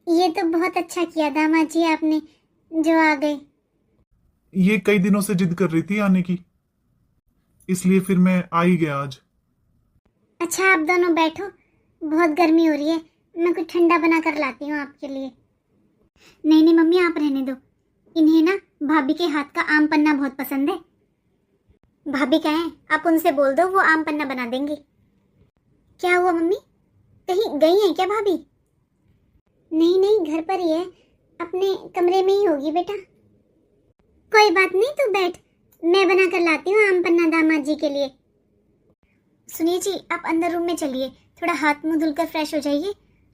ये तो बहुत अच्छा किया दामाद जी आपने, जो आ गए। ये कई दिनों से जिद कर रही थी आने की, इसलिए फिर मैं आ ही गया आज। अच्छा आप दोनों बैठो, बहुत गर्मी हो रही है, मैं कुछ ठंडा बना कर लाती हूँ आपके लिए। नहीं नहीं मम्मी आप रहने दो, इन्हें ना भाभी के हाथ का आम पन्ना बहुत पसंद है। भाभी कहें आप उनसे बोल दो, वो आम पन्ना बना देंगी। क्या हुआ मम्मी, कहीं गई हैं क्या भाभी? नहीं नहीं घर पर ही है, अपने कमरे में ही होगी बेटा। कोई बात नहीं तू बैठ, मैं बना कर लाती हूँ आम पन्ना दामाद जी के लिए। सुनिए जी आप अंदर रूम में चलिए, थोड़ा हाथ मुंह धुलकर फ्रेश हो जाइए,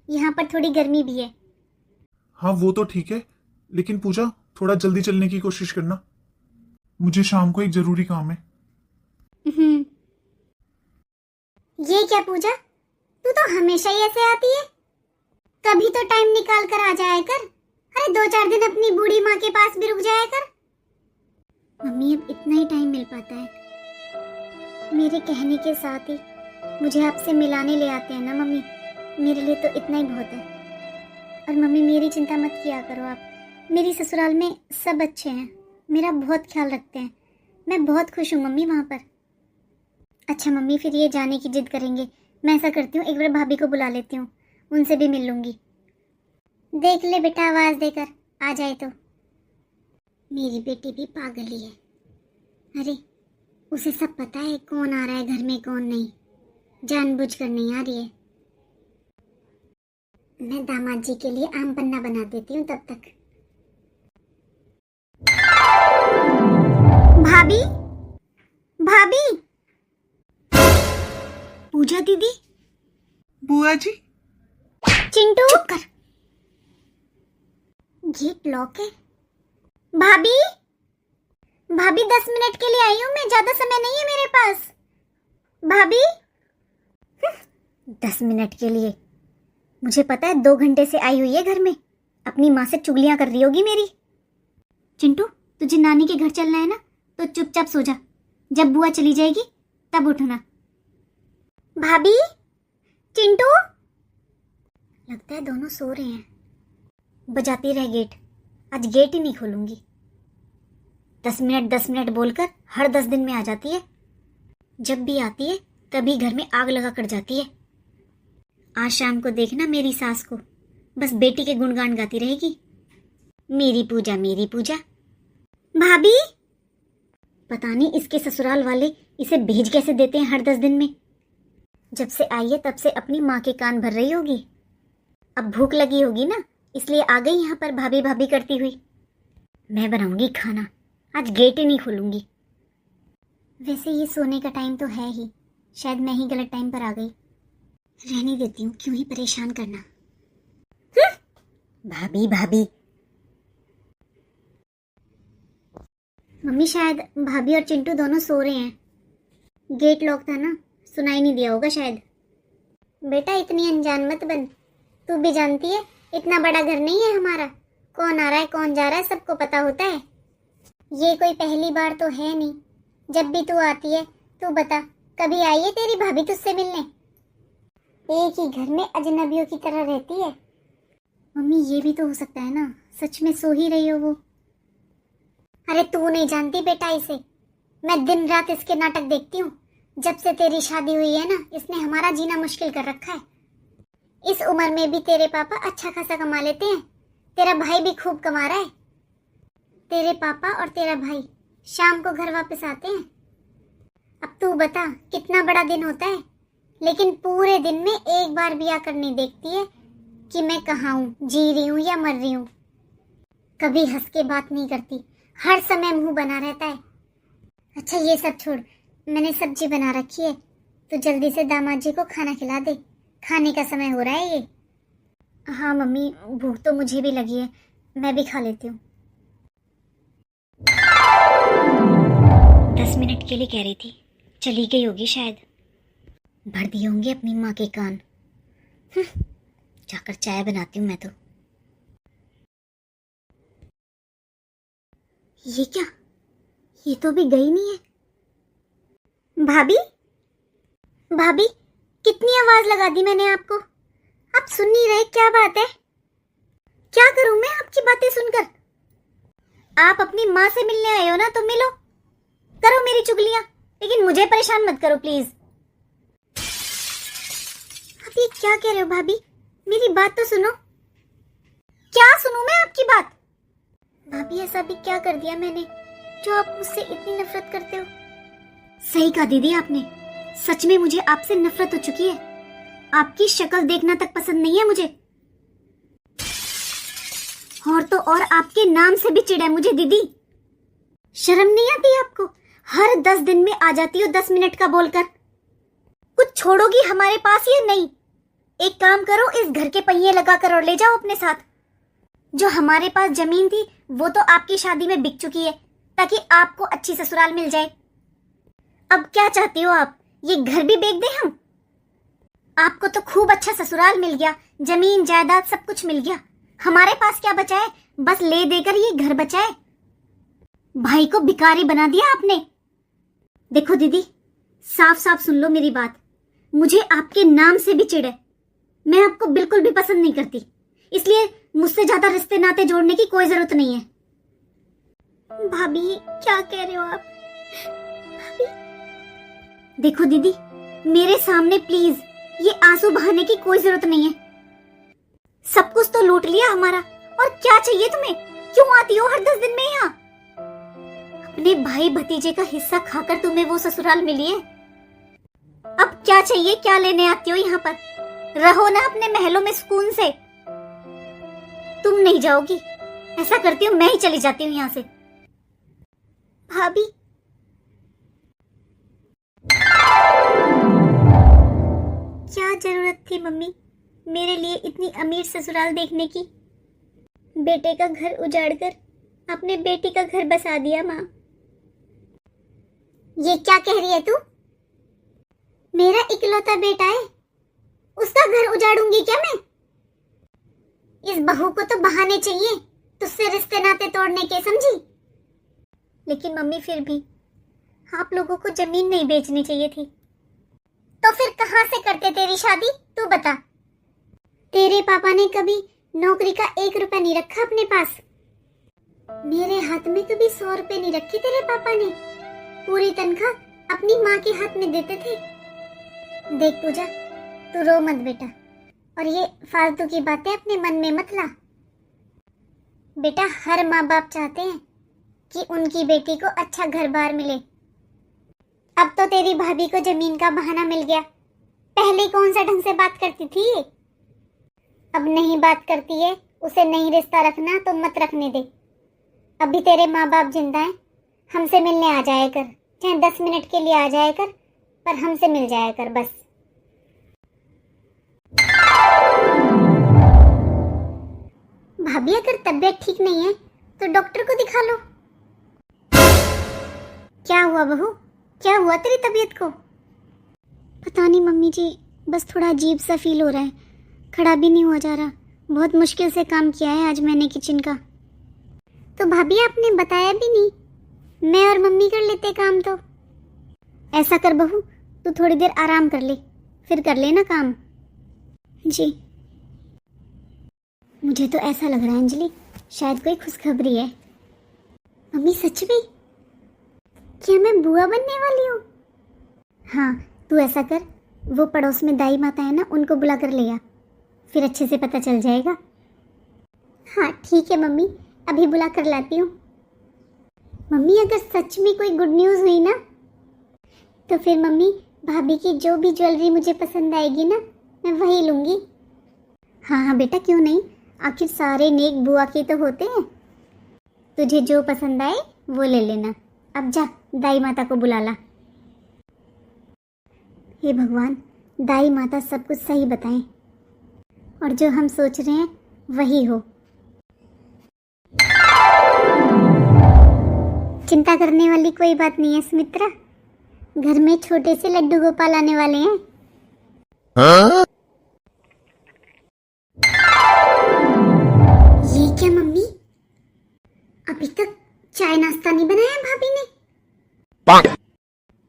यहाँ पर थोड़ी गर्मी भी है। हाँ वो तो ठीक है, लेकिन पूजा थोड़ा जल्दी चलने की कोशिश करना, मुझे शाम को एक जरूरी काम है। हम्म। ये क्या पूजा, तू तो हमेशा ही ऐसे आती है, कभी तो टाइम निकाल कर आ जाया कर। अरे 2-4 दिन अपनी बूढ़ी माँ के पास भी रुक जाया कर। मम्मी अब इतना ही टाइम मिल पाता है, मेरे कहने के साथ ही मुझे आपसे मिलाने ले आते हैं ना मम्मी, मेरे लिए तो इतना ही बहुत है। और मम्मी मेरी चिंता मत किया करो आप, मेरी ससुराल में सब अच्छे हैं, मेरा बहुत ख्याल रखते हैं, मैं बहुत खुश हूँ मम्मी वहाँ पर। अच्छा मम्मी फिर ये जाने की जिद करेंगे, मैं ऐसा करती हूँ एक बार भाभी को बुला लेती हूँ, उनसे भी मिल लूँगी। देख ले बेटा आवाज़ देकर आ जाए तो। मेरी बेटी भी पागल ही है, अरे उसे सब पता है कौन आ रहा है घर में कौन नहीं, जानबूझकर नहीं आ रही है। मैं दामाद जी के लिए आम पन्ना बना देती हूँ तब तक। भाभी, भाभी, पूजा दीदी। बुआ जी। चिंटू चुप कर, गेट लॉक है। भाभी, भाभी 10 मिनट के लिए आई हूँ मैं, ज्यादा समय नहीं है मेरे पास। भाभी 10 मिनट के लिए, मुझे पता है 2 घंटे से आई हुई है घर में, अपनी माँ से चुगलियां कर रही होगी मेरी। चिंटू तुझे नानी के घर चलना है ना, तो चुपचाप सो जा, जब बुआ चली जाएगी तब उठना। भाभी, चिंटू, लगता है दोनों सो रहे हैं। बजाती रह गेट, आज गेट ही नहीं खोलूंगी। 10 मिनट बोलकर हर 10 दिन में आ जाती है, जब भी आती है तभी घर में आग लगा कर जाती है। आज शाम को देखना मेरी सास को, बस बेटी के गुणगान गाती रहेगी, मेरी पूजा मेरी पूजा। भाभी, पता नहीं इसके ससुराल वाले इसे भेज कैसे देते हैं हर 10 दिन में। जब से आई है तब से अपनी माँ के कान भर रही होगी, अब भूख लगी होगी ना, इसलिए आ गई यहाँ पर भाभी भाभी करती हुई। मैं बनाऊंगी खाना, आज गेट ही नहीं खोलूंगी। वैसे ये सोने का टाइम तो है ही, शायद मैं ही गलत टाइम पर आ गई, रहने देती हूँ, क्यों ही परेशान करना। भाभी भाभी, मम्मी शायद भाभी और चिंटू दोनों सो रहे हैं, गेट लॉक था ना, सुनाई नहीं दिया होगा शायद। बेटा इतनी अनजान मत बन, तू भी जानती है इतना बड़ा घर नहीं है हमारा, कौन आ रहा है कौन जा रहा है सबको पता होता है। ये कोई पहली बार तो है नहीं, जब भी तू आती है तू बता, कभी आई है तेरी भाभी तुझसे मिलने? एक ही घर में अजनबियों की तरह रहती है। मम्मी ये भी तो हो सकता है ना, सच में सो ही रही हो वो। अरे तू नहीं जानती बेटा इसे, मैं दिन रात इसके नाटक देखती हूँ, जब से तेरी शादी हुई है ना, इसने हमारा जीना मुश्किल कर रखा है। इस उम्र में भी तेरे पापा अच्छा खासा कमा लेते हैं, तेरा भाई भी खूब कमा रहा है। तेरे पापा और तेरा भाई शाम को घर वापस आते हैं। अब तू बता कितना बड़ा दिन होता है, लेकिन पूरे दिन में एक बार भी आकर नहीं देखती है कि मैं कहाँ हूँ, जी रही हूँ या मर रही हूँ। कभी हंस के बात नहीं करती, हर समय मुंह बना रहता है। अच्छा ये सब छोड़, मैंने सब्जी बना रखी है, तो जल्दी से दामाद जी को खाना खिला दे, खाने का समय हो रहा है ये। हाँ मम्मी भूख तो मुझे भी लगी है, मैं भी खा लेती हूँ। 10 मिनट के लिए कह रही थी, चली गई होगी शायद, भर दिए होंगे अपनी माँ के कान। जाकर चाय बनाती हूँ मैं तो। ये क्या, ये तो भी गई नहीं है। भाभी, भाभी कितनी आवाज लगा दी मैंने आपको, आप सुन नहीं रहे, क्या बात है? बातें सुनकर। आप अपनी माँ से मिलने आए हो ना, तो मिलो, करो मेरी चुगलियां, लेकिन मुझे परेशान मत करो प्लीज। आप ये क्या कह रहे हो भाभी? मेरी बात तो सुनो। क्या सुनूं मैं आपकी बात? भाभी ऐसा भी क्या कर दिया मैंने जो आप मुझसे इतनी नफरत करते हो? सही कहा दीदी आपने, सच में मुझे आपसे नफरत हो चुकी है। आपकी शक्ल देखना तक पसंद नहीं है मुझे, और तो और आपके नाम से भी चिढ़ है मुझे दीदी। शर्म नहीं आती आपको? हर 10 दिन में आ जाती हो 10 मिनट का बोलकर। कुछ छोड़ोगी हमारे पास या नहीं? एक काम करो, इस घर के पहिए लगा कर और ले जाओ अपने साथ। जो हमारे पास जमीन थी वो तो आपकी शादी में बिक चुकी है, ताकि आपको अच्छी ससुराल मिल जाए। अब क्या चाहती हो आप? ये घर भी बेच दें हम? आपको तो खूब अच्छा ससुराल मिल गया, जमीन जायदाद सब कुछ मिल गया। हमारे पास क्या बचा है? बस ले देकर ये घर बचा है। भाई को भिखारी बना दिया आपने। देखो दीदी, साफ साफ सुन लो मेरी बात, मुझे आपके नाम से भी चिढ़ है। मैं आपको बिल्कुल भी पसंद नहीं करती, इसलिए मुझसे ज्यादा रिश्ते नाते जोड़ने की कोई जरूरत नहीं है। भाभी क्या कह रहे हो आप? भाभी देखो दीदी, मेरे सामने प्लीज ये आंसू बहाने की कोई जरूरत नहीं है। सब कुछ तो लूट लिया हमारा, और क्या चाहिए तुम्हें? क्यों आती हो हर 10 दिन में यहाँ? अपने भाई भतीजे का हिस्सा खाकर तुम्हें वो ससुराल मिली है। अब क्या चाहिए? क्या लेने आती हो यहाँ पर? रहो ना अपने महलों में सुकून से। तुम नहीं जाओगी? ऐसा करती हूँ मैं ही चली जाती हूँ यहाँ से। भाभी क्या जरूरत थी मम्मी मेरे लिए इतनी अमीर ससुराल देखने की? बेटे का घर उजाड़कर अपने बेटी का घर बसा दिया माँ। ये क्या कह रही है तू? मेरा इकलौता बेटा है, उसका घर उजाड़ूंगी क्या मैं? इस बहू को तो बहाने चाहिए तुझसे रिश्ते नाते तोड़ने के, समझी? लेकिन मम्मी फिर भी आप लोगों को जमीन नहीं बेचनी चाहिए थी। तो फिर कहां से करते तेरी शादी? तू बता। तेरे पापा ने कभी नौकरी का 1 रुपया नहीं रखा अपने पास। मेरे हाथ में कभी 100 रुपए नहीं रखी तेरे पापा ने। पूरी तनख्वाह अपनी माँ के हाथ में देते थे। देख पूजा, तू रो मत बेटा, और ये फालतू की बातें अपने मन में मत ला। बेटा, हर माँ बाप चाहते हैं कि उनकी बेटी को अच्छा घर बार मिले। अब तो तेरी भाभी को जमीन का बहाना मिल गया। पहले कौन सा ढंग से बात करती थी? अब नहीं बात करती है, उसे नहीं रिश्ता रखना तो मत रखने दे। अभी तेरे माँ बाप जिंदा हैं, हमसे मिलने आ जाया कर, चाहे 10 मिनट के लिए आ जाया कर, पर हमसे मिल जाया कर बस। भाभी अगर तबीयत ठीक नहीं है तो डॉक्टर को दिखा लो। क्या हुआ बहू? क्या हुआ तेरी तबीयत को? पता नहीं मम्मी जी, बस थोड़ा अजीब सा फील हो रहा है, खड़ा भी नहीं हुआ जा रहा। बहुत मुश्किल से काम किया है आज मैंने किचन का। तो भाभी आपने बताया भी नहीं, मैं और मम्मी कर लेते काम। तो ऐसा कर बहू, तू थोड़ी देर आराम कर ले, फिर कर लेना काम। जी। मुझे तो ऐसा लग रहा है अंजलि, शायद कोई खुशखबरी है। मम्मी सच में? क्या मैं बुआ बनने वाली हूँ? हाँ, तू ऐसा कर, वो पड़ोस में दाई माता है ना, उनको बुला कर ले आ, फिर अच्छे से पता चल जाएगा। हाँ ठीक है मम्मी, अभी बुला कर लाती हूँ। मम्मी अगर सच में कोई गुड न्यूज़ हुई ना, तो फिर मम्मी भाभी की जो भी ज्वेलरी मुझे पसंद आएगी ना, मैं वही लूँगी। हाँ हाँ बेटा, क्यों नहीं, आखिर सारे नेक बुआ के तो होते हैं। तुझे जो पसंद आए वो ले लेना। अब जा, दाई माता को बुला ला। हे भगवान, दाई माता सब कुछ सही बताएं और जो हम सोच रहे हैं वही हो। चिंता करने वाली कोई बात नहीं है सुमित्रा, घर में छोटे से लड्डू गोपाल आने वाले हैं। ये क्या मम्मी, अभी तक चाय नाश्ता नहीं बनाया भाभी ने?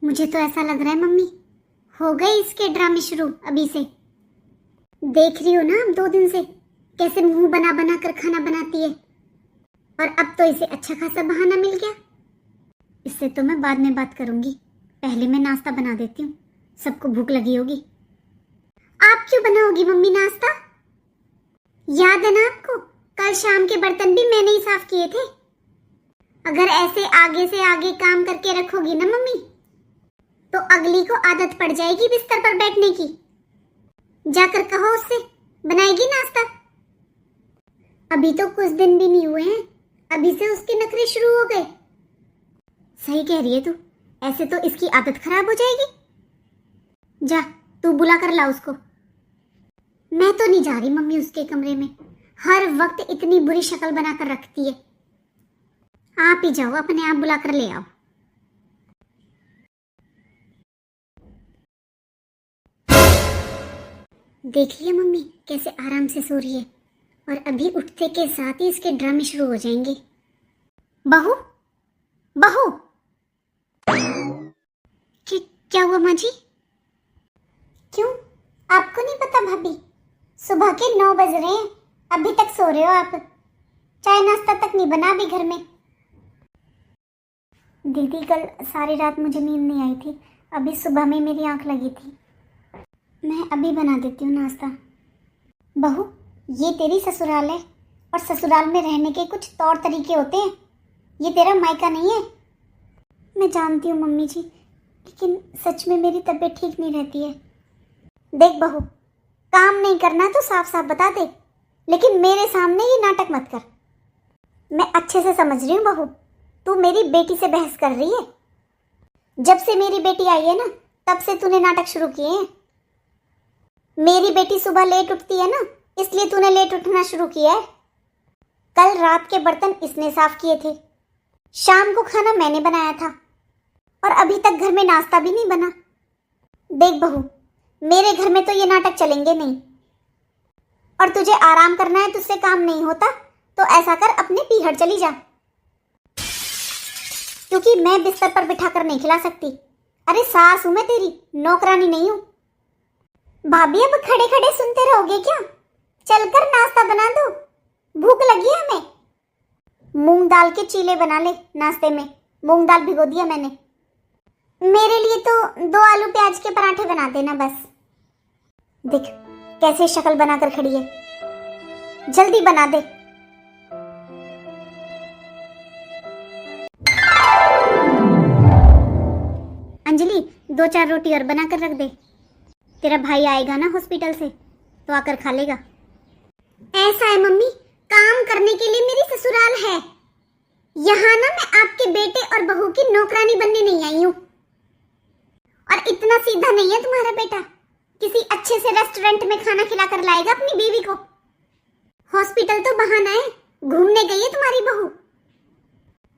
मुझे तो ऐसा लग रहा है मम्मी हो गए इसके ड्रामे शुरू अभी से। देख रही हो ना अब 2 दिन से कैसे मुंह बना बना कर खाना बनाती है। और अब तो इसे अच्छा खासा बहाना मिल गया। इससे तो मैं बाद में बात करूंगी, पहले मैं नाश्ता बना देती हूँ, सबको भूख लगी होगी। आप क्यों बनाओगी मम्मी नाश्ता? याद है ना आपको, कल शाम के बर्तन भी मैंने ही साफ किए थे। अगर ऐसे आगे से आगे काम करके रखोगी ना मम्मी, तो अगली को आदत पड़ जाएगी बिस्तर पर बैठने की। जाकर कहो उससे, बनाएगी नाश्ता। अभी तो कुछ दिन भी नहीं हुए हैं, अभी से उसके नखरे शुरू हो गए। सही कह रही है तू, ऐसे तो इसकी आदत खराब हो जाएगी। जा तू बुला कर ला उसको। मैं तो नहीं जा रही मम्मी उसके कमरे में, हर वक्त इतनी बुरी शक्ल बनाकर रखती है। आप ही जाओ, अपने आप बुला कर ले आओ। देख लिया मम्मी कैसे आराम से सो रही है, और अभी उठते के साथ ही इसके ड्रामे शुरू हो जाएंगे। बहू, बहू, क्या हुआ माँ जी? क्यों, आपको नहीं पता भाभी? सुबह के 9 बज रहे हैं, अभी तक सो रहे हो आप? चाय नाश्ता तक नहीं बना अभी घर में। दीदी कल सारी रात मुझे नींद नहीं आई थी, अभी सुबह में मेरी आंख लगी थी। मैं अभी बना देती हूँ नाश्ता। बहू, ये तेरी ससुराल है, और ससुराल में रहने के कुछ तौर तरीके होते हैं, ये तेरा मायका नहीं है। मैं जानती हूँ मम्मी जी, लेकिन सच में मेरी तबीयत ठीक नहीं रहती है। देख बहू, काम नहीं करना तो साफ साफ बता दे, लेकिन मेरे सामने ये नाटक मत कर। मैं अच्छे से समझ रही हूँ बहू, तू मेरी बेटी से बहस कर रही है। जब से मेरी बेटी आई है ना, तब से तूने नाटक शुरू किए हैं। मेरी बेटी सुबह लेट उठती है ना, इसलिए तूने लेट उठना शुरू किया है। कल रात के बर्तन इसने साफ किए थे, शाम को खाना मैंने बनाया था, और अभी तक घर में नाश्ता भी नहीं बना। देख बहू, मेरे घर में तो ये नाटक चलेंगे नहीं, और तुझे आराम करना है, तुझसे काम नहीं होता तो ऐसा कर, अपने पीहर चली जा, क्योंकि मैं बिस्तर पर बिठा कर नहीं खिला सकती। अरे सास हूं मैं तेरी, नौकरानी नहीं हूं। भाभी अब खड़े खड़े सुनते रहोगे क्या? चलकर नाश्ता बना दो, भूख लगी है हमें। मूंग दाल के चीले बना ले नाश्ते में, मूंग दाल भिगो दिया मैंने। मेरे लिए तो 2 आलू प्याज के पराठे बना देना बस। देख कैसे शक्ल बनाकर खड़ी है, जल्दी बना दे। अंजलि, 2-4 रोटी और बना कर रख दे, तेरा भाई आएगा ना हॉस्पिटल से तो आकर खा लेगा। ऐसा है मम्मी, काम करने के लिए मेरी ससुराल है, यहाँ ना मैं आपके बेटे और बहू की नौकरानी बनने नहीं आई हूँ। और इतना सीधा नहीं है तुम्हारा बेटा, किसी अच्छे से रेस्टोरेंट में खाना खिलाकर लाएगा अपनी बीवी को। हॉस्पिटल तो बहाना है, घूमने गई है तुम्हारी बहू।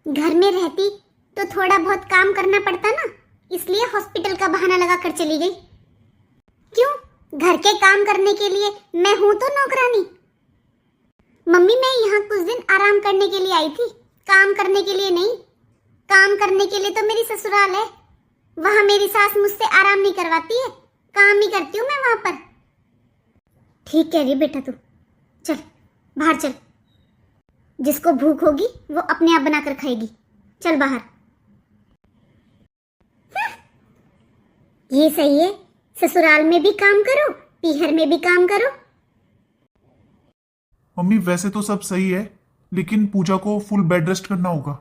घर में रहती तो थोड़ा बहुत काम करना पड़ता ना, इसलिए हॉस्पिटल का बहाना लगा कर चली गई। क्यों, घर के काम करने के लिए मैं हूं तो नौकरानी? मम्मी मैं यहाँ कुछ दिन आराम करने के लिए आई थी, काम करने के लिए नहीं। काम करने के लिए तो मेरी ससुराल है, वहां मेरी सास मुझसे आराम नहीं करवाती है, काम ही करती हूँ मैं वहां पर। ठीक कह रही बेटा तू, चल बाहर चल, जिसको भूख होगी वो अपने आप बनाकर खाएगी, चल बाहर। ये सही है, ससुराल में भी काम करो, पीहर में भी काम करो। मम्मी वैसे तो सब सही है, लेकिन पूजा को फुल बेड रेस्ट करना होगा।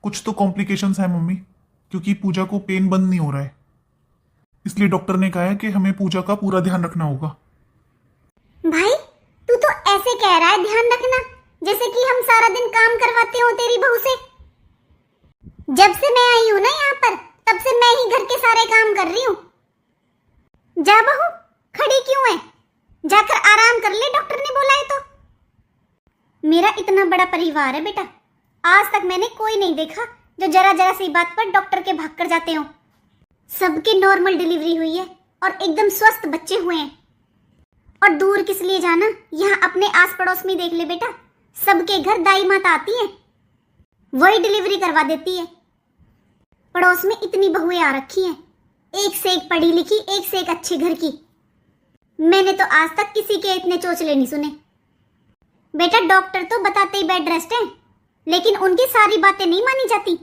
कुछ तो कॉम्प्लिकेशंस हैं मम्मी, क्योंकि पूजा को पेन बंद नहीं हो रहा है, इसलिए डॉक्टर ने कहा है कि हमें पूजा का पूरा ध्यान रखना होगा। भाई तू तो ऐसे कह रहा है ध्यान रखना, जैसे कि हम सारा दिन काम करवाते हो तेरी बहू से। जब से मैं आई हूं ना यहाँ पर, तब से मैं ही घर के सारे काम कर रही हूँ। जा बहू, खड़ी क्यों है, जाकर आराम कर ले, डॉक्टर ने बोला है तो। मेरा इतना बड़ा परिवार है बेटा, आज तक मैंने कोई नहीं देखा जो जरा जरा सी बात पर डॉक्टर के भाग कर जाते हो। सबके नॉर्मल डिलीवरी हुई है और एकदम स्वस्थ बच्चे हुए हैं। और दूर किस लिए जाना, यहाँ अपने आस पड़ोस में देख ले बेटा, सबके घर दाई माता आती है, वही डिलीवरी करवा देती है। पड़ोस में इतनी बहुएं आ रखी हैं, एक से एक पढ़ी लिखी, एक से एक अच्छे घर की। मैंने तो आज तक किसी के इतने चोचले नहीं सुने। बेटा डॉक्टर तो बताते ही बेड रेस्ट है, लेकिन उनकी सारी बातें नहीं मानी जाती।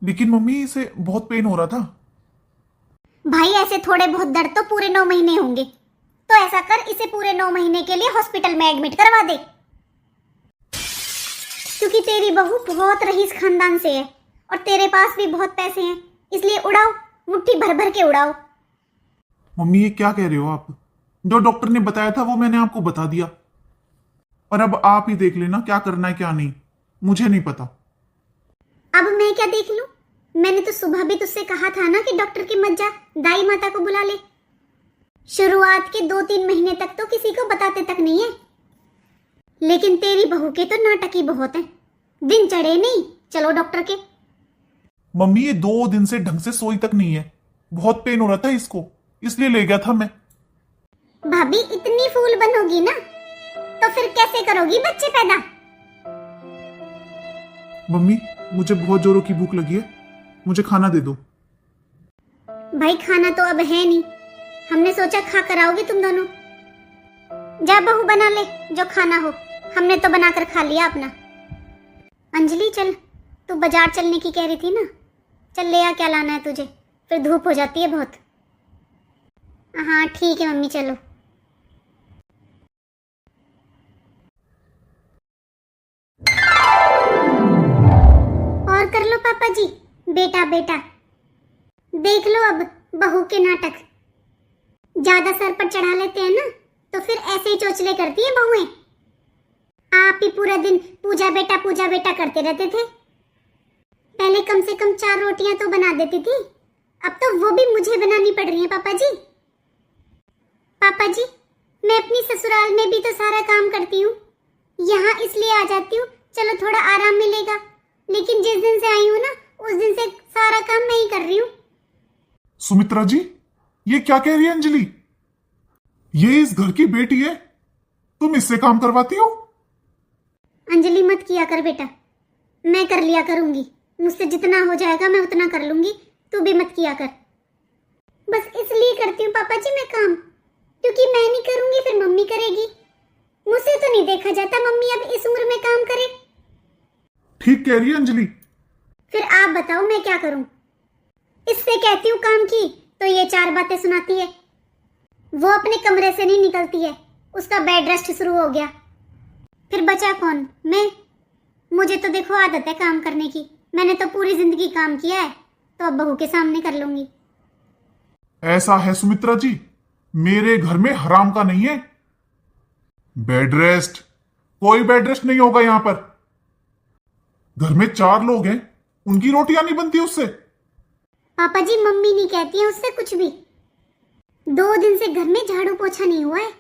लेकिन मम्मी इसे बहुत पेन हो रहा था। भाई ऐसे थोड़े बहुत दर्द तो पूरे 9 महीने होंगे, तो ऐसा कर इसे पूरे 9 महीने के लिए हॉस्पिटल में एडमिट करवा दे, क्योंकि तेरी बहू बहुत रईस खानदान से है और तेरे पास भी बहुत पैसे हैं, इसलिए उड़ाओ, मुट्ठी भर भर के उड़ाओ। मम्मी ये क्या कह रहे हो आप? जो डॉक्टर ने बताया था वो मैंने आपको बता दिया, और अब आप ही देख लेना क्या करना है क्या नहीं, मुझे नहीं पता। अब मैं क्या देख लूं? मैंने तो सुबह भी तुझसे कहा था ना कि डॉक्टर की मत जा, दाई माता को बुला ले। शुरुआत के 2-3 महीने तक तो किसी को बताते तक नहीं है, लेकिन तेरी बहू के तो नाटक ही बहुत है, दिन चढ़े नहीं चलो डॉक्टर के। मम्मी ये 2 दिन से ढंग से सोई तक नहीं है, बहुत पेन हो रहा था इसको, इसलिए ले गया था मैं। भाभी इतनी फूल बनोगी ना तो फिर कैसे करोगी बच्चे पैदा? मम्मी मुझे बहुत जोरों की भूख लगी है, मुझे खाना दे दो। भाई खाना तो अब है नहीं, हमने सोचा खा कर आओगे तुम दोनों। जा बहू बना ले जो खाना हो, हमने तो बनाकर खा लिया अपना। अंजलि चल, तू बाजार चलने की कह रही थी ना, चल ले आ क्या लाना है तुझे, फिर धूप हो जाती है बहुत। हाँ ठीक है मम्मी चलो। और कर लो पापा जी, बेटा बेटा देख लो अब बहू के नाटक। ज्यादा सर पर चढ़ा लेते हैं ना तो फिर ऐसे ही चोचले करती है बहुएं। आप ही पूरा दिन पूजा बेटा करते रहते थे। पहले कम से कम 4 रोटियां तो बना देती थी, अब तो वो भी मुझे बनानी पड़ रही है पापा जी। पापा जी मैं अपनी ससुराल में भी तो सारा काम करती हूँ, यहाँ इसलिए आ जाती हूँ चलो थोड़ा आराम मिलेगा, लेकिन जिस दिन से आई हूँ ना उस दिन से सारा काम मैं ही कर रही हूँ। सुमित्रा जी ये क्या कह रही है अंजलि? ये इस घर की बेटी है, तुम इससे काम करवाती हो? अंजलि मत किया कर बेटा, मैं कर लिया करूंगी, मुझसे जितना हो जाएगा मैं उतना कर लूंगी, तू भी मत किया कर। बस इसलिए करती हूँ पापा जी मैं काम, क्योंकि मैं नहीं करूंगी फिर मम्मी करेगी। मुझसे तो नहीं देखा जाता मम्मी अब इस उम्र में काम करे। ठीक कह रही है अंजलि। फिर आप बताओ मैं क्या करूं? इससे कहती हूँ काम की तो ये 4 बातें सुनाती है। वो अपने कमरे से नहीं निकलती है, उसका बेड रेस्ट शुरू हो गया। फिर बचा कौन? मैं। मुझे तो देखो आदत है काम करने की, मैंने तो पूरी जिंदगी काम किया है, तो अब बहू के सामने कर लूंगी। ऐसा है सुमित्रा जी, मेरे घर में हराम का नहीं है। बेड रेस्ट, कोई बेड रेस्ट नहीं होगा यहां पर। घर में 4 लोग हैं, उनकी रोटियां नहीं बनती उससे। पापा जी मम्मी नहीं कहती है उससे कुछ भी। 2 दिन से घर में झाड़ू पोछा नहीं हुआ है,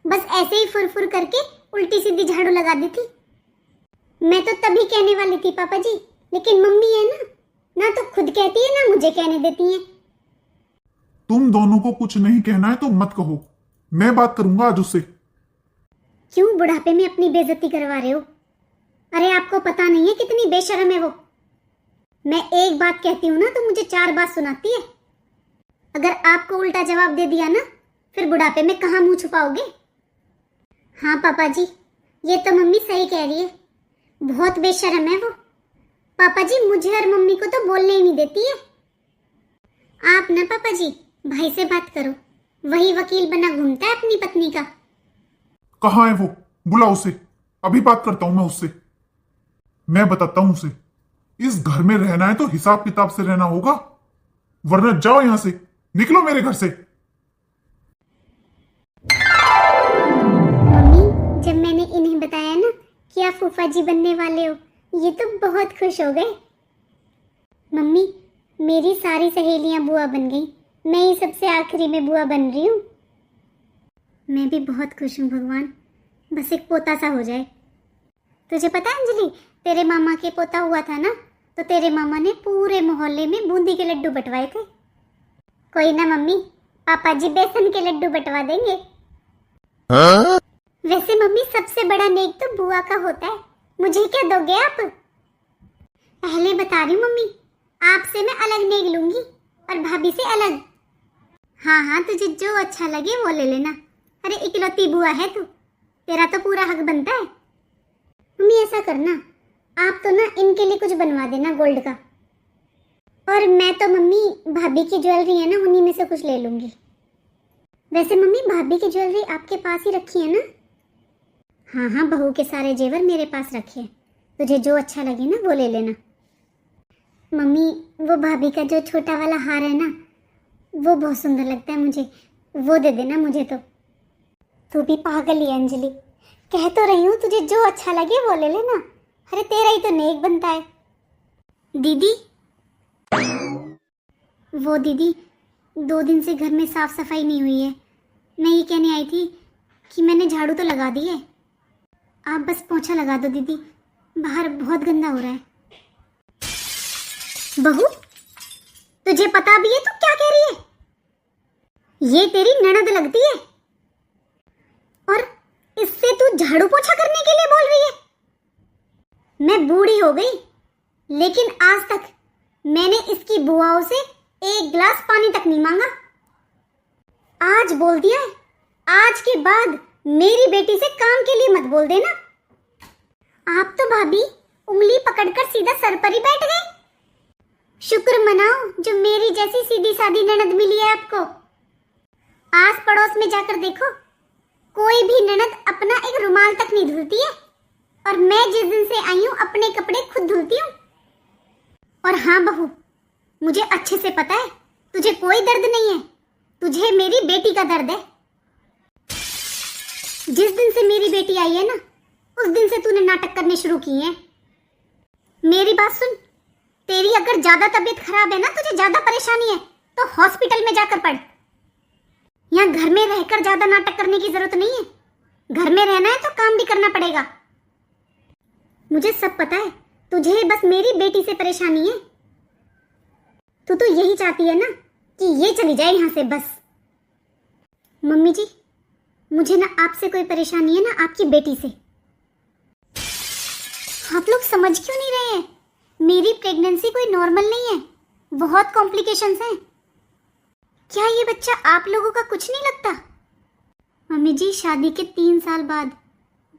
बस ऐसे ही फुर करके उल्टी सीधी झाड़ू लगा दी थी। मैं तो तभी कहने वाली थी पापा जी, लेकिन मम्मी है ना तो खुद कहती है ना मुझे कहने देती है। तुम दोनों को कुछ नहीं कहना है तो मत कहो, मैं बात करूंगा आज उससे। क्यों बुढ़ापे में अपनी बेइज्जती करवा रहे हो? अरे आपको पता नहीं है कितनी बेशर्म है वो। मैं एक बात कहती हूँ ना तो मुझे 4 बात सुनाती है। अगर आपको उल्टा जवाब दे दिया ना फिर बुढ़ापे में कहाँ मुंह छुपाओगे? हाँ पापा जी ये तो मम्मी सही कह रही है, बहुत बेशर्म है वो। पापा जी मुझे और मम्मी को तो बोलने ही नहीं देती है। आप ना पापा जी भाई से बात करो, वही वकील बना घूमता है अपनी पत्नी का। कहाँ है वो? बुलाओ उसे, अभी बात करता हूं मैं उससे। मैं बताता हूं उसे, इस घर में रहना है तो हिसाब किताब से रहना होगा, वरना जाओ यहां से, निकलो मेरे घर से। मम्मी जब मैंने इन्हें बताया ना कि आप फूफा जी बनने वाले हो, ये तो बहुत खुश हो गए। मम्मी मेरी सारी सहेलियां बुआ बन गई, मैं ही सबसे आखिरी में बुआ बन रही हूँ। मैं भी बहुत खुश हूँ भगवान, बस एक पोता सा हो जाए। तुझे पता है अंजलि, तेरे मामा के पोता हुआ था ना तो तेरे मामा ने पूरे मोहल्ले में बूंदी के लड्डू बंटवाए थे। कोई ना मम्मी, पापा जी बेसन के लड्डू बंटवा देंगे। वैसे मम्मी सबसे बड़ा नेक तो बुआ का होता है, मुझे क्या दोगे आप? पहले बता रही हूँ मम्मी, आपसे मैं अलग नेक लूंगी और भाभी से अलग। हाँ हाँ तुझे जो अच्छा लगे वो ले लेना। अरे इकलौती बुआ है तू, तेरा तो पूरा हक बनता है। मम्मी ऐसा करना, आप तो ना इनके लिए कुछ बनवा देना गोल्ड का, और मैं तो मम्मी भाभी की ज्वेलरी है ना उन्हीं में से कुछ ले लूंगी। वैसे मम्मी भाभी की ज्वेलरी आपके पास ही रखी है ना? हाँ हाँ, बहू के सारे जेवर मेरे पास रखे हैं, तुझे जो अच्छा लगे ना वो ले लेना। मम्मी वो भाभी का जो छोटा वाला हार है ना, वो बहुत सुंदर लगता है मुझे, वो दे देना मुझे। तो तू भी पागल ही है अंजलि, कह तो रही हूँ तुझे जो अच्छा लगे वो ले लेना। अरे तेरा ही तो नेक बनता है। दीदी, वो दीदी 2 दिन से घर में साफ सफाई नहीं हुई है। मैं ये कहने आई थी कि मैंने झाड़ू तो लगा दी है, आप बस पोंछा लगा दो दीदी, बाहर बहुत गंदा हो रहा है। बहू, तुझे पता भी है तू क्या कह रही है? ये तेरी ननद लगती है और इससे तू झाड़ू पोछा करने के लिए बोल रही है? मैं बूढ़ी हो गई, लेकिन आज तक मैंने इसकी बुआओं से 1 गिलास पानी तक नहीं मांगा। आज बोल दिया है, आज के बाद मेरी बेटी से काम के लिए मत बोल देना। आप तो भाभी उंगली पकड़कर सीधा सर पर ही बैठ गए। शुक्र मनाओ जो मेरी जैसी सीधी सादी ननद मिली है आपको। आस पड़ोस में जाकर देखो, कोई भी ननद अपना एक रुमाल तक नहीं धुलती है, और मैं जिस दिन से आई हूँ अपने कपड़े खुद धुलती हूँ। और हाँ बहू, मुझे अच्छे से पता है तुझे कोई दर्द नहीं है, तुझे मेरी बेटी का दर्द है। जिस दिन से मेरी बेटी आई है ना, उस दिन से तूने नाटक करने शुरू किए हैं। मेरी बात सुन, तेरी अगर ज्यादा तबीयत खराब है ना, तुझे ज्यादा परेशानी है, तो हॉस्पिटल में जाकर पढ़। यहाँ घर में रहकर ज्यादा नाटक करने की जरूरत नहीं है। घर में रहना है तो काम भी करना पड़ेगा। मुझे सब पता है, तुझे बस मेरी बेटी से परेशानी है। तू तो यही चाहती है ना कि ये चली जाए यहाँ से बस। मम्मी जी, मुझे ना आपसे कोई परेशानी है ना आपकी बेटी से। आप लोग समझ क्यों नहीं रहे हैं? मेरी प्रेगनेंसी कोई नॉर्मल नहीं है, बहुत कॉम्प्लिकेशंस हैं। क्या ये बच्चा आप लोगों का कुछ नहीं लगता? मम्मी जी, शादी के 3 साल बाद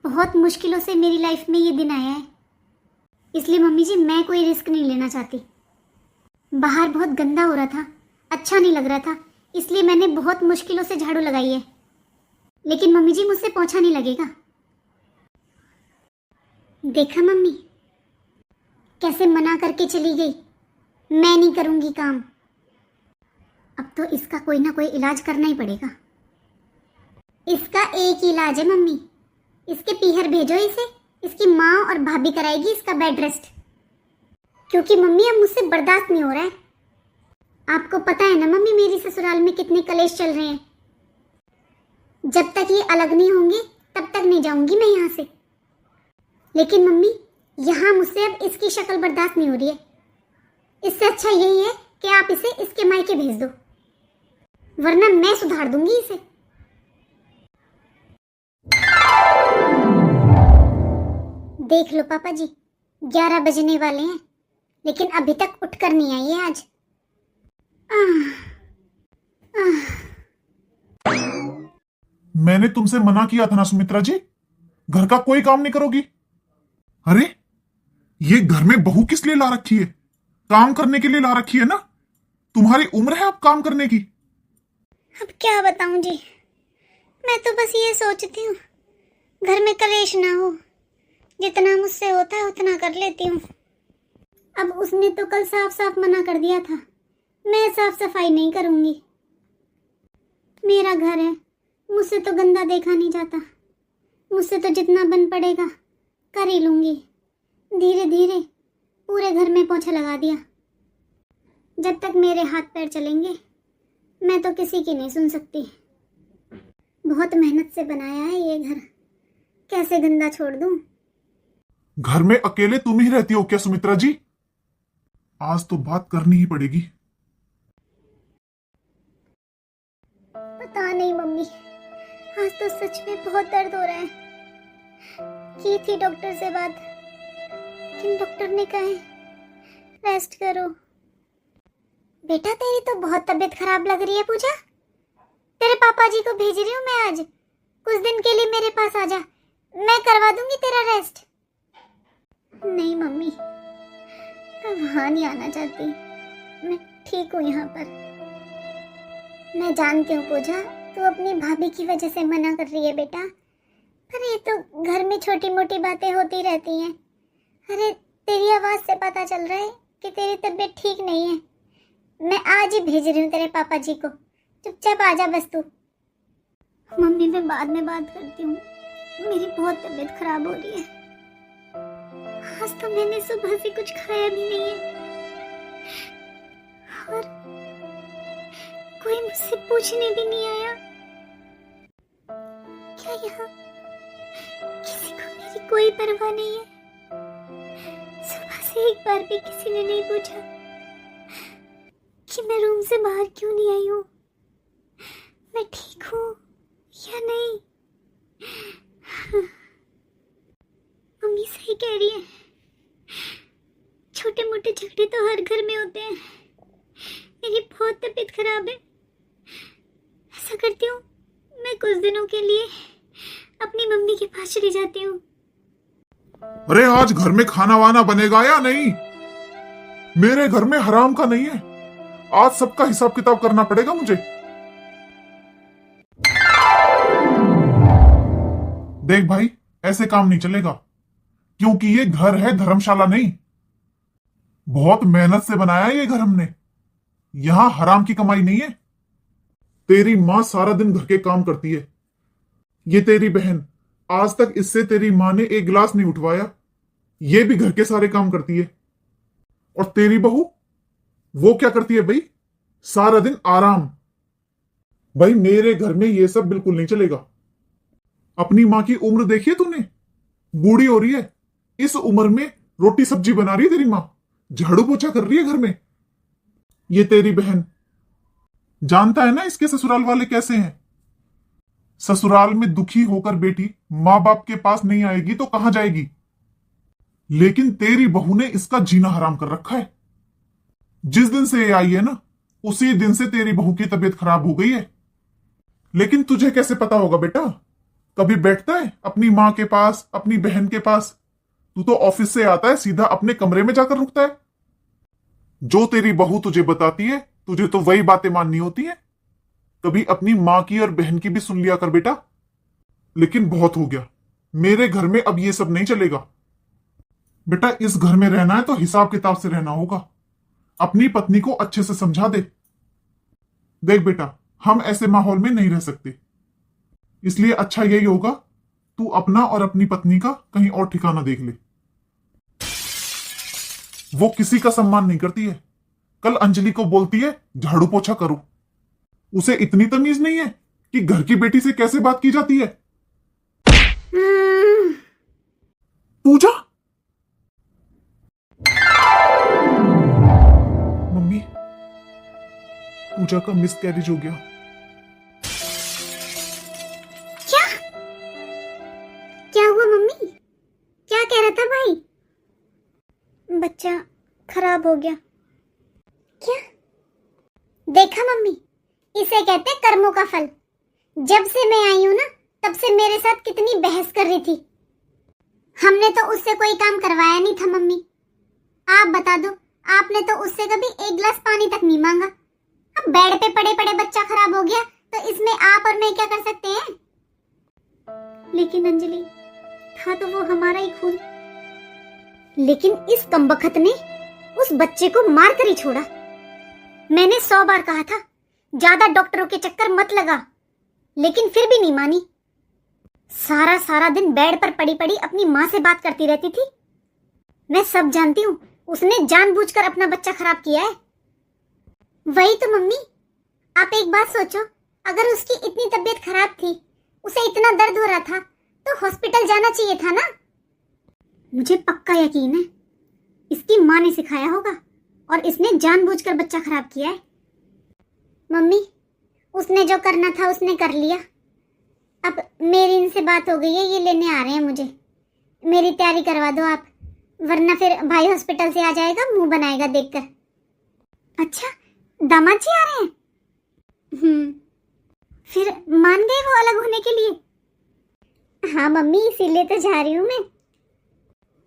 बहुत मुश्किलों से मेरी लाइफ में ये दिन आया है, इसलिए मम्मी जी मैं कोई रिस्क नहीं लेना चाहती। बाहर बहुत गंदा हो रहा था, अच्छा नहीं लग रहा था, इसलिए मैंने बहुत मुश्किलों से झाड़ू लगाई है। लेकिन मम्मी जी मुझसे पोंछा नहीं लगेगा। देखा मम्मी, कैसे मना करके चली गई, मैं नहीं करूंगी काम। अब तो इसका कोई ना कोई इलाज करना ही पड़ेगा। इसका एक ही इलाज है मम्मी, इसके पीहर भेजो इसे, इसकी माँ और भाभी कराएगी इसका बेड रेस्ट, क्योंकि मम्मी अब मुझसे बर्दाश्त नहीं हो रहा है। आपको पता है ना मम्मी, मेरी ससुराल में कितने कलेश चल रहे हैं। जब तक ये अलग नहीं होंगे तब तक नहीं जाऊंगी मैं यहाँ से। लेकिन मम्मी, यहाँ मुझसे अब इसकी शक्ल बर्दाश्त नहीं हो रही है। इससे अच्छा यही है कि आप इसे इसके मायके भेज दो, वरना मैं सुधार दूंगी इसे। देख लो पापा जी, 11 बजने वाले हैं, लेकिन अभी तक उठकर नहीं आई है आज। मैंने तुमसे मना किया था ना सुमित्रा जी, घर का कोई काम नहीं करोगी। अरे ये घर में बहू किस लिए ला रखी है? काम करने के लिए ला रखी है ना। तुम्हारी उम्र है अब काम करने की। अब क्या बताऊं जी, मैं तो बस ये सोचती हूँ घर में कलेश ना हो, जितना मुझसे होता है उतना कर लेती हूँ। अब उसने तो कल साफ साफ मना कर दिया था, मैं साफ सफाई नहीं करूंगी। मेरा घर है, मुझसे तो गंदा देखा नहीं जाता, मुझसे तो जितना बन पड़ेगा कर ही लूंगी। धीरे धीरे पूरे घर में पोछा लगा दिया। जब तक मेरे हाथ पैर चलेंगे मैं तो किसी की नहीं सुन सकती। बहुत मेहनत से बनाया है ये घर, कैसे गंदा छोड़ दूं? घर में अकेले तुम ही रहती हो क्या सुमित्रा जी? आज तो बात करनी ही पड़ेगी। पता नहीं मम्मी, आज तो सच में बहुत दर्द हो रहा है। की थी डॉक्टर से बात, लेकिन डॉक्टर ने कहा है रेस्ट करो। बेटा तेरी तो बहुत तबीयत खराब लग रही है पूजा, तेरे पापा जी को भेज रही हूँ मैं आज, कुछ दिन के लिए मेरे पास आ जा, मैं करवा दूंगी तेरा रेस्ट। नहीं मम्मी, मैं वहां नहीं आना चाहती। मैं ठीक हूँ यहाँ पर। मैं जानती हूँ पूजा, तू अपनी भाभी की वजह से मना कर रही है बेटा, पर ये तो घर में छोटी मोटी बातें होती रहती हैं। अरे तेरी आवाज से पता चल रहा है कि तेरी तबीयत ठीक नहीं है। मैं आज ही भेज रही हूँ तेरे पापा जी को, चुपचाप आ जा बस तू। मम्मी मैं बाद में बात करती हूँ, मेरी बहुत तबीयत खराब हो रही है। आज तो मैंने सुबह से कुछ खाया भी नहीं है और कोई मुझसे पूछने भी नहीं आया। क्या यहाँ किसी को मेरी कोई परवाह नहीं है? सुबह से एक बार भी किसी ने नहीं पूछा कि मैं रूम से बाहर क्यों नहीं आई हूँ, मैं ठीक हूँ या नहीं। मम्मी सही कह रही है, छोटे मोटे झगड़े तो हर घर में होते हैं। मेरी बहुत तबीयत खराब है। ऐसा करती हूँ, मैं कुछ दिनों के लिए अपनी मम्मी के पास चली जाती हूँ। अरे आज घर में खाना वाना बनेगा या नहीं? मेरे घर में हराम का नहीं है, आज सबका हिसाब किताब करना पड़ेगा मुझे। देख भाई, ऐसे काम नहीं चलेगा, क्योंकि ये घर है, धर्मशाला नहीं। बहुत मेहनत से बनाया है ये घर हमने, यहां हराम की कमाई नहीं है। तेरी मां सारा दिन घर के काम करती है, ये तेरी बहन आज तक इससे तेरी मां ने एक गिलास नहीं उठवाया, ये भी घर के सारे काम करती है। और तेरी बहू, वो क्या करती है भाई? सारा दिन आराम। भाई मेरे घर में ये सब बिल्कुल नहीं चलेगा। अपनी मां की उम्र देखी है तूने? बूढ़ी हो रही है, इस उम्र में रोटी सब्जी बना रही है तेरी मां, झाड़ू पोछा कर रही है घर में। ये तेरी बहन जानता है ना इसके ससुराल वाले कैसे हैं। ससुराल में दुखी होकर बेटी मां बाप के पास नहीं आएगी तो कहां जाएगी? लेकिन तेरी बहू ने इसका जीना हराम कर रखा है। जिस दिन से ये आई है ना, उसी दिन से तेरी बहू की तबीयत खराब हो गई है। लेकिन तुझे कैसे पता होगा बेटा? कभी बैठता है अपनी मां के पास, अपनी बहन के पास? तू तो ऑफिस से आता है, सीधा अपने कमरे में जाकर रुकता है। जो तेरी बहू तुझे बताती है, तुझे तो वही बातें माननी होती है। कभी अपनी मां की और बहन की भी सुन लिया कर बेटा। लेकिन बहुत हो गया, मेरे घर में अब ये सब नहीं चलेगा। बेटा इस घर में रहना है तो हिसाब किताब से रहना होगा। अपनी पत्नी को अच्छे से समझा दे। देख बेटा, हम ऐसे माहौल में नहीं रह सकते, इसलिए अच्छा यही होगा तू अपना और अपनी पत्नी का कहीं और ठिकाना देख ले। वो किसी का सम्मान नहीं करती है। कल अंजलि को बोलती है झाड़ू पोछा करो। उसे इतनी तमीज नहीं है कि घर की बेटी से कैसे बात की जाती है। पूजा, मम्मी, पूजा का मिस कैरेज हो गया। क्या हुआ मम्मी? क्या कह रहा था भाई? बच्चा खराब हो गया। क्या? देखा मम्मी, इसे कहते कर्मों का फल। जब से मैं आई हूं ना, तब से मेरे साथ कितनी बहस कर रही थी। हमने तो उससे कोई काम करवाया नहीं था मम्मी। आप बता दो, आपने तो उससे कभी एक गिलास पानी तक नहीं मांगा। अब बेड पे पड़े पड़े बच्चा खराब हो गया तो इसमें आप और मैं क्या कर सकते हैं? लेकिन अंजलि, था तो वो हमारा ही खून। लेकिन इस कमबख्त ने उस बच्चे को मार कर ही छोड़ा। मैंने 100 बार कहा था ज्यादा डॉक्टरों के चक्कर मत लगा, लेकिन फिर भी नहीं मानी। सारा सारा दिन बेड पर पड़ी पड़ी अपनी माँ से बात करती रहती थी। मैं सब जानती हूँ, उसने जानबूझकर अपना बच्चा खराब किया है। वही तो मम्मी, आप एक बात सोचो, अगर उसकी इतनी तबीयत खराब थी, उसे इतना दर्द हो रहा था, तो हॉस्पिटल जाना चाहिए था ना। मुझे पक्का यकीन है इसकी माँ ने सिखाया होगा और इसने जानबूझकर बच्चा खराब किया है। मम्मी, उसने जो करना था उसने कर लिया। अब मेरी इनसे बात हो गई है, ये लेने आ रहे हैं मुझे। मेरी तैयारी करवा दो आप, वरना फिर भाई हॉस्पिटल से आ जाएगा, मुंह बनाएगा देखकर। अच्छा, दामाद जी आ रहे हैं? फिर मान गए वो अलग होने के लिए? हाँ मम्मी, इसीलिए तो जा रही हूँ मैं।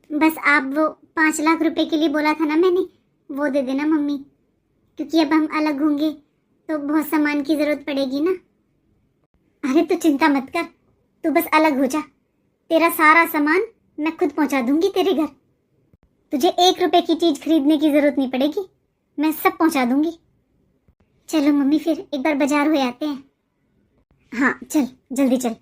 बस आप वो 5 लाख रुपए के लिए बोला था ना मैंने, वो दे देना मम्मी, क्योंकि अब हम अलग होंगे तो बहुत सामान की जरूरत पड़ेगी ना। अरे तू चिंता मत कर, तू बस अलग हो जा, तेरा सारा सामान मैं खुद पहुंचा दूंगी तेरे घर। तुझे 1 रुपए की चीज खरीदने की जरूरत नहीं पड़ेगी, मैं सब पहुंचा दूंगी। चलो मम्मी, फिर एक बार बाजार हो आते हैं। हाँ चल, जल्दी चल।